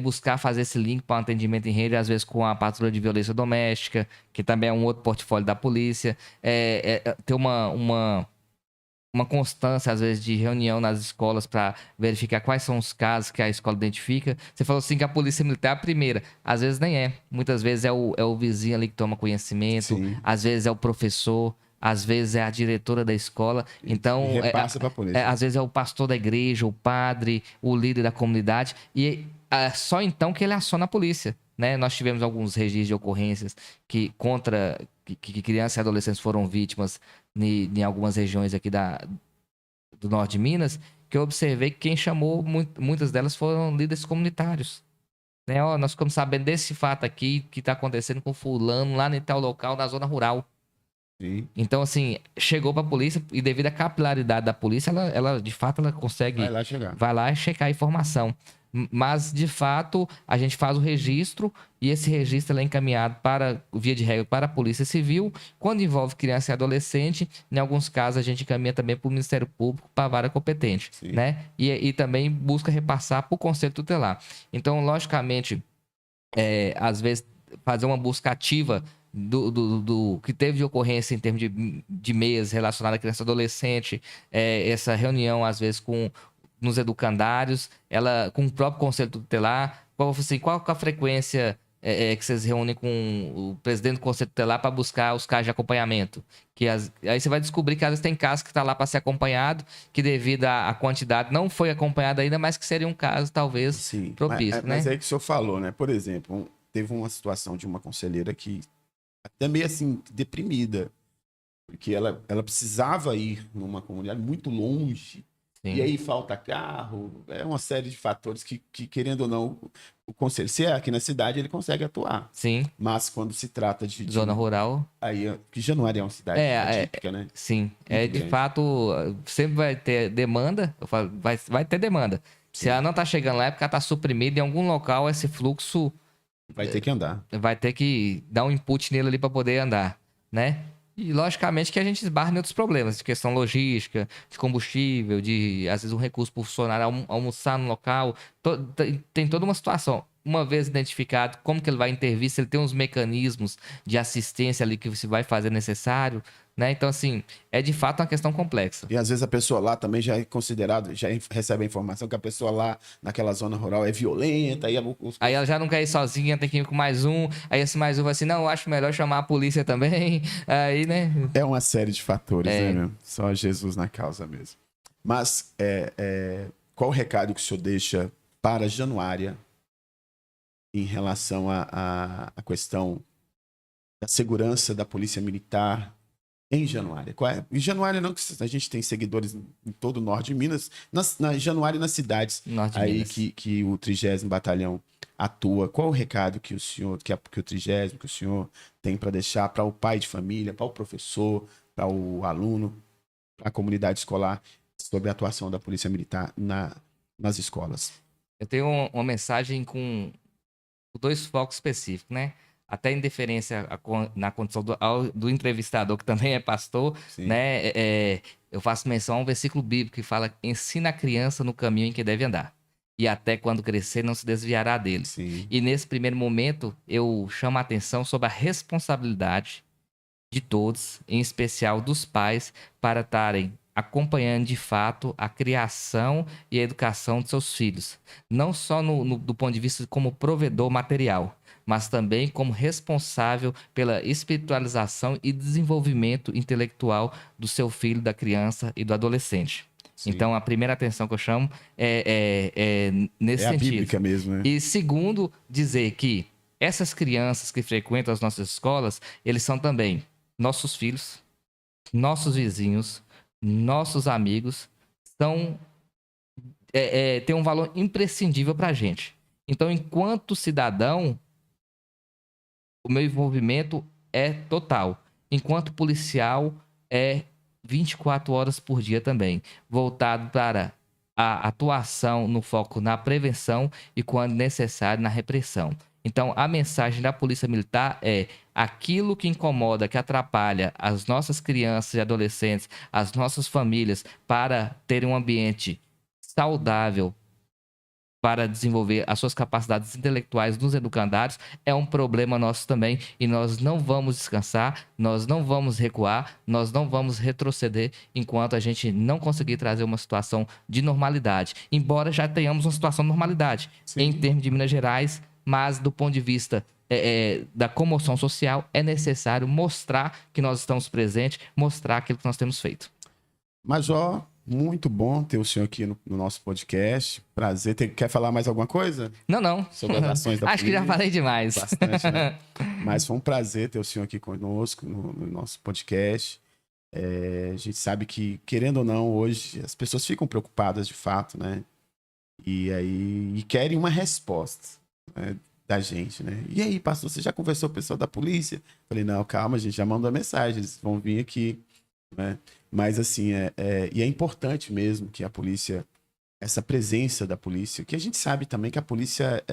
buscar fazer esse link para um atendimento em rede, às vezes com a patrulha de violência doméstica, que também é um outro portfólio da polícia. Ter uma constância, às vezes, de reunião nas escolas para verificar quais são os casos que a escola identifica. Você falou assim que a polícia militar é a primeira. Às vezes nem é. Muitas vezes é o vizinho ali que toma conhecimento. Sim. Às vezes é o professor. Às vezes é a diretora da escola. Então, repassa para a polícia. Às vezes é o pastor da igreja, o padre, o líder da comunidade. E só então que ele aciona a polícia. Né? Nós tivemos alguns registros de ocorrências que crianças e adolescentes foram vítimas em algumas regiões aqui do norte de Minas, que eu observei que quem chamou, muitas delas foram líderes comunitários. Né? Nós ficamos sabendo desse fato aqui que está acontecendo com fulano lá em tal local, na zona rural. Sim. Então, assim, chegou para a polícia e devido à capilaridade da polícia, ela de fato, ela consegue... Vai lá e checar a informação. Mas, de fato, a gente faz o registro e esse registro é encaminhado via de regra, para a Polícia Civil. Quando envolve criança e adolescente, em alguns casos a gente encaminha também para o Ministério Público, para a vara competente. Né? E também busca repassar para o Conselho Tutelar. Então, logicamente... às vezes, fazer uma busca ativa do que teve de ocorrência em termos de meias relacionada à criança e adolescente, essa reunião, às vezes, nos educandários, ela, com o próprio conselho tutelar, qual que é a frequência que vocês reúnem com o presidente do conselho tutelar para buscar os casos de acompanhamento? Aí você vai descobrir que às vezes tem casos que está lá para ser acompanhado, que devido à quantidade não foi acompanhado ainda, mas que seria um caso talvez Sim, propício, mas né? é que o senhor falou, né? Por exemplo, teve uma situação de uma conselheira que até meio assim, deprimida, porque ela precisava ir numa comunidade muito longe, e Sim. aí falta carro, é uma série de fatores que querendo ou não, o conselho, se é aqui na cidade, ele consegue atuar. Sim. Mas quando se trata Zona rural. aí, que Januário é uma cidade É, atípica, né? sim. Muito De grande. fato, sempre vai ter demanda. Eu falo, vai ter demanda. Se ela Sim, não tá chegando lá, é porque ela tá suprimida em algum local, esse fluxo vai ter que andar. vai ter que dar um input nele ali para poder andar, né? E logicamente que a gente esbarra em outros problemas, de questão logística, de combustível, de às vezes um recurso para o funcionário almoçar no local. Tem toda uma situação. Uma vez identificado como que ele vai intervir, se ele tem uns mecanismos de assistência ali que se vai fazer necessário, né? Então, assim, é de fato uma questão complexa. E às vezes a pessoa lá também já é considerado, recebe a informação que a pessoa lá naquela zona rural é violenta, aí Aí ela já não quer ir sozinha, tem que ir com mais um. Aí esse mais um vai assim, não, eu acho melhor chamar a polícia também. Aí, né? é uma série de fatores, né, É, meu? Só Jesus na causa mesmo. Mas qual o recado que o senhor deixa para Januária em relação à questão da segurança da polícia militar em Januária? Em Januária não, que a gente tem seguidores em todo o norte de Minas, na Januária e nas cidades Norte de aí Minas. que o 30º Batalhão atua. Qual o recado que o senhor, que o 30º, que o senhor tem para deixar para o pai de família, para o professor, para o aluno, para a comunidade escolar sobre a atuação da polícia militar nas escolas? Eu tenho uma mensagem com dois focos específicos, né? Até em deferência na condição do entrevistador, que também é pastor, Sim, né? Eu faço menção a um versículo bíblico que fala: ensina a criança no caminho em que deve andar, e até quando crescer não se desviará dele. sim, E nesse primeiro momento, eu chamo a atenção sobre a responsabilidade de todos, em especial dos pais, para estarem acompanhando de fato a criação e a educação de seus filhos. Não só do ponto de vista como provedor material, mas também como responsável pela espiritualização e desenvolvimento intelectual do seu filho, da criança e do adolescente. sim. Então, a primeira atenção que eu chamo é nesse É a sentido. bíblica mesmo, né? E segundo, dizer que essas crianças que frequentam as nossas escolas, eles são também nossos filhos, nossos vizinhos, nossos amigos, são tem um valor imprescindível para a gente. Então, enquanto cidadão, o meu envolvimento é total. Enquanto policial, é 24 horas por dia também, voltado para a atuação no foco na prevenção e, quando necessário, na repressão. Então, a mensagem da Polícia Militar é: aquilo que incomoda, que atrapalha as nossas crianças e adolescentes, as nossas famílias, para terem um ambiente saudável para desenvolver as suas capacidades intelectuais nos educandários, é um problema nosso também, e nós não vamos descansar, nós não vamos recuar, nós não vamos retroceder enquanto a gente não conseguir trazer uma situação de normalidade. Embora já tenhamos uma situação de normalidade em Sim. termos de Minas Gerais, mas do ponto de vista da comoção social, é necessário mostrar que nós estamos presentes, mostrar aquilo que nós temos feito. Major, muito bom ter o senhor aqui no nosso podcast. Prazer. Quer falar mais alguma coisa Não. sobre as ações da Acho que já polícia? falei demais. Bastante, né? Mas foi um prazer ter o senhor aqui conosco no nosso podcast. A gente sabe que, querendo ou não, hoje as pessoas ficam preocupadas de fato, né? E querem uma resposta, né, da gente, né? E aí, pastor, você já conversou com o pessoal da polícia? Falei, não, calma, a gente já mandou mensagem, eles vão vir aqui, né? Mas assim, e é importante mesmo que a polícia, essa presença da polícia, que a gente sabe também que a polícia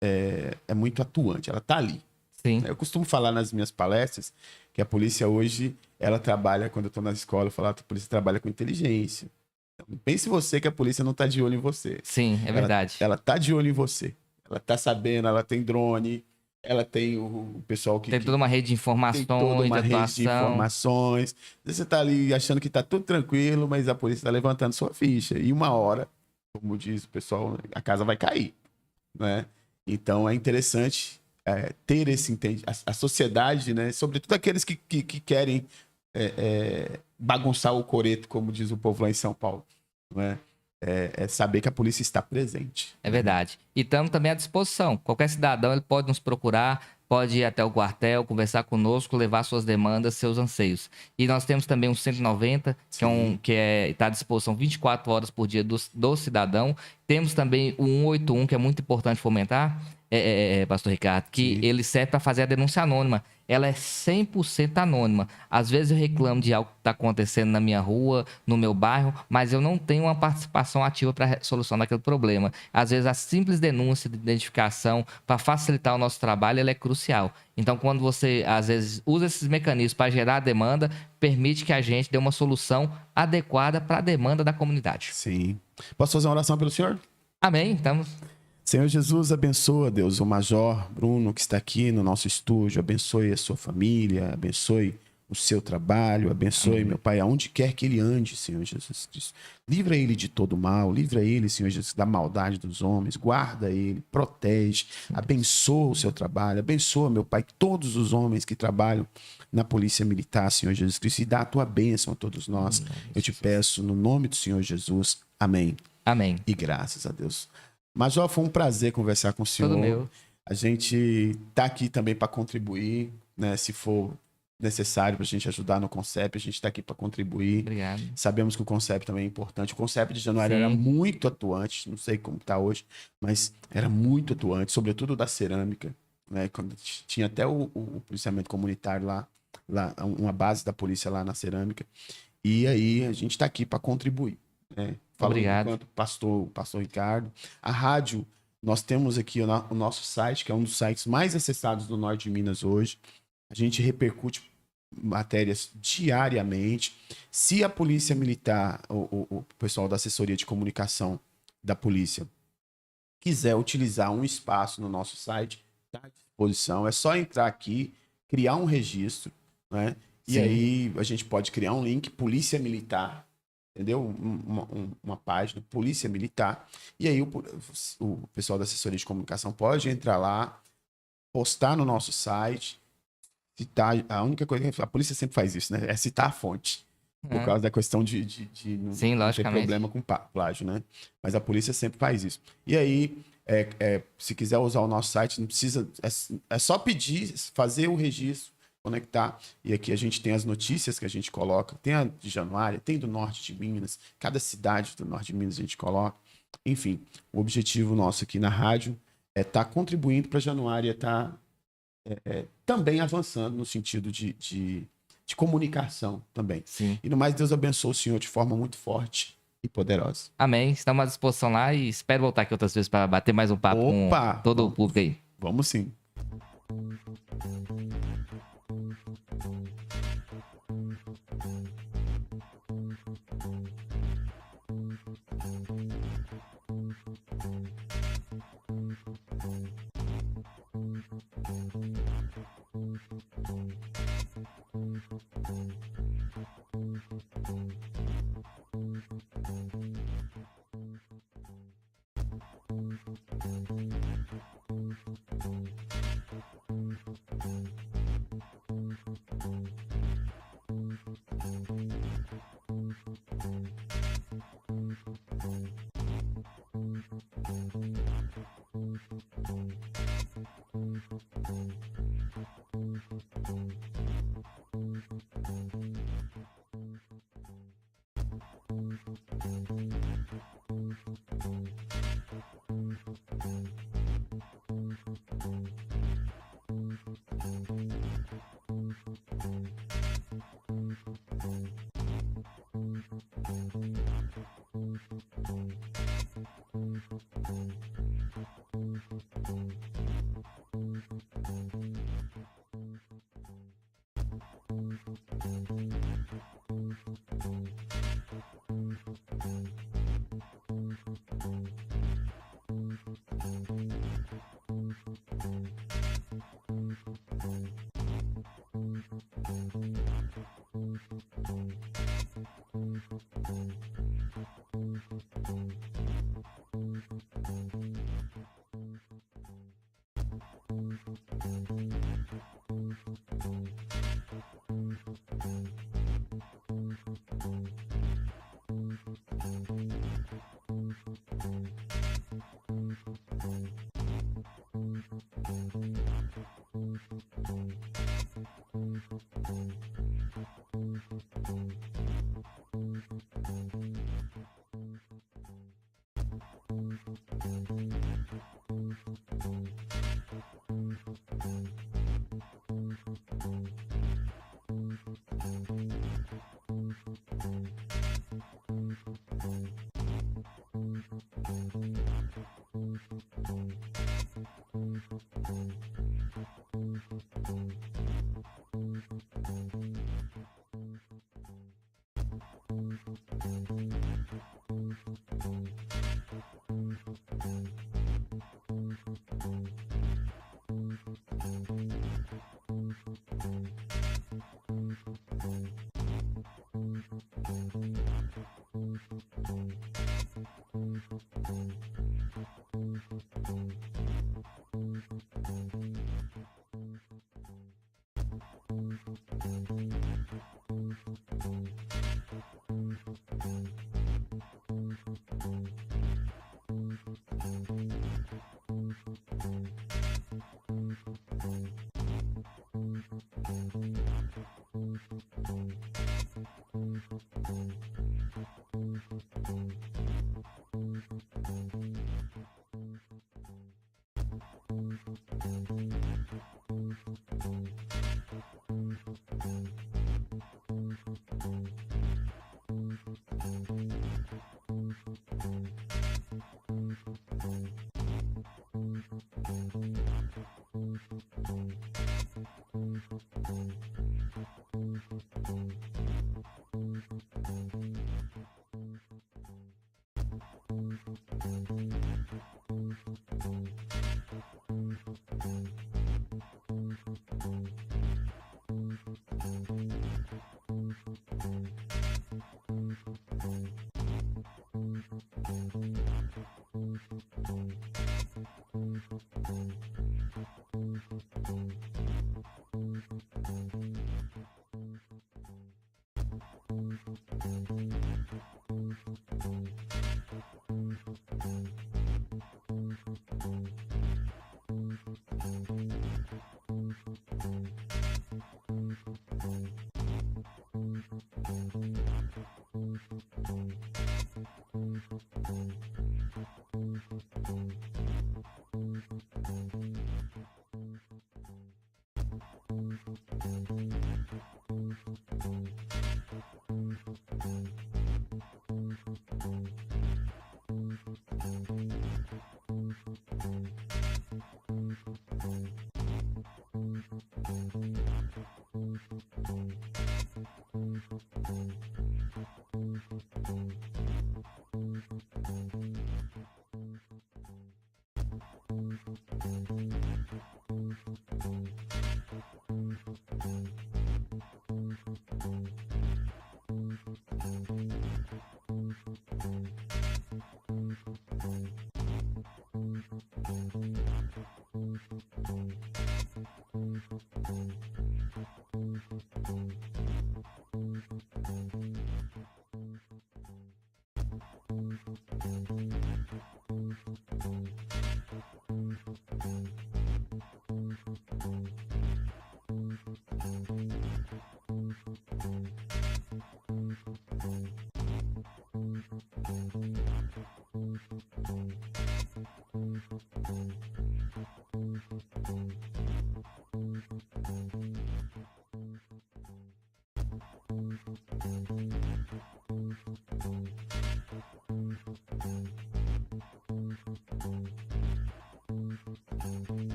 é muito atuante, ela tá ali. Sim. Eu costumo falar nas minhas palestras que a polícia hoje, ela trabalha, quando eu tô na escola, eu falo, a polícia trabalha com inteligência. Então, pense você que a polícia não tá de olho em você. Sim, é verdade. Ela tá de olho em você. ela tá sabendo, ela tem drone, ela tem o pessoal que Tem toda uma rede de tem toda informações, de uma rede de atuação. informações. Você tá ali achando que tá tudo tranquilo, mas a polícia tá levantando sua ficha. E uma hora, como diz o pessoal, a casa vai cair, né? Então é interessante ter esse entendimento. A sociedade, né? Sobretudo aqueles que querem bagunçar o coreto, como diz o povo lá em São Paulo, né? É saber que a polícia está presente. É verdade. E estamos também à disposição. Qualquer cidadão ele pode nos procurar, pode ir até o quartel, conversar conosco, levar suas demandas, seus anseios. E nós temos também um 190, que está à disposição 24 horas por dia do cidadão. Temos também o 181, que é muito importante fomentar, Pastor Ricardo, que Sim. ele serve para fazer a denúncia anônima. Ela é 100% anônima. Às vezes eu reclamo de algo que está acontecendo na minha rua, no meu bairro, mas eu não tenho uma participação ativa para solucionar aquele problema. Às vezes a simples denúncia de identificação para facilitar o nosso trabalho, ela é crucial. Então, quando você, às vezes, usa esses mecanismos para gerar a demanda, permite que a gente dê uma solução adequada para a demanda da comunidade. Sim. Posso fazer uma oração pelo senhor? Amém? Então, Senhor Jesus, abençoa, Deus, o Major Bruno que está aqui no nosso estúdio, abençoe a sua família, abençoe o seu trabalho, abençoe, Amém. meu Pai, aonde quer que ele ande, Senhor Jesus Cristo. Livra ele de todo mal, livra ele, Senhor Jesus, da maldade dos homens, guarda ele, protege, abençoa o seu trabalho, abençoa, meu Pai, todos os homens que trabalham na Polícia Militar, Senhor Jesus Cristo, e dá a tua bênção a todos nós. Eu te peço, no nome do Senhor Jesus, amém. amém. E graças a Deus. Major, foi um prazer conversar com o senhor. Tudo meu. A gente tá aqui também para contribuir, né? Se for necessário para a gente ajudar no Concep, a gente está aqui para contribuir. Obrigado. Sabemos que o Concep também é importante. O Concep de Januário Sim. era muito atuante, não sei como está hoje, mas era muito atuante, sobretudo da cerâmica, né? Quando tinha até o policiamento comunitário lá, uma base da polícia lá na cerâmica. E aí a gente está aqui para contribuir, né? Falando Obrigado. enquanto pastor Ricardo. A rádio, nós temos aqui o nosso site, que é um dos sites mais acessados do norte de Minas hoje. A gente repercute matérias diariamente. Se a Polícia Militar, o pessoal da assessoria de comunicação da polícia, quiser utilizar um espaço no nosso site, está à disposição. É só entrar aqui, criar um registro, né? E Sim. aí a gente pode criar um link, Polícia Militar, entendeu? Uma página, Polícia Militar. E aí o pessoal da assessoria de comunicação pode entrar lá, postar no nosso site, citar. A única coisa que a polícia sempre faz isso, né? É citar a fonte. Por causa da questão de não, Sim, não ter logicamente. problema com plágio, né? Mas a polícia sempre faz isso. E aí, se quiser usar o nosso site, não precisa. É só pedir, fazer o registro, conectar. E aqui a gente tem as notícias que a gente coloca. Tem a de Januária, tem do norte de Minas. Cada cidade do norte de Minas a gente coloca. Enfim, o objetivo nosso aqui na rádio é estar contribuindo para a Januária estar também avançando no sentido de comunicação também. Sim. E no mais, Deus abençoe o senhor de forma muito forte e poderosa. Amém. Estamos à disposição lá e espero voltar aqui outras vezes para bater mais um papo Opa! com todo o público aí. Vamos sim.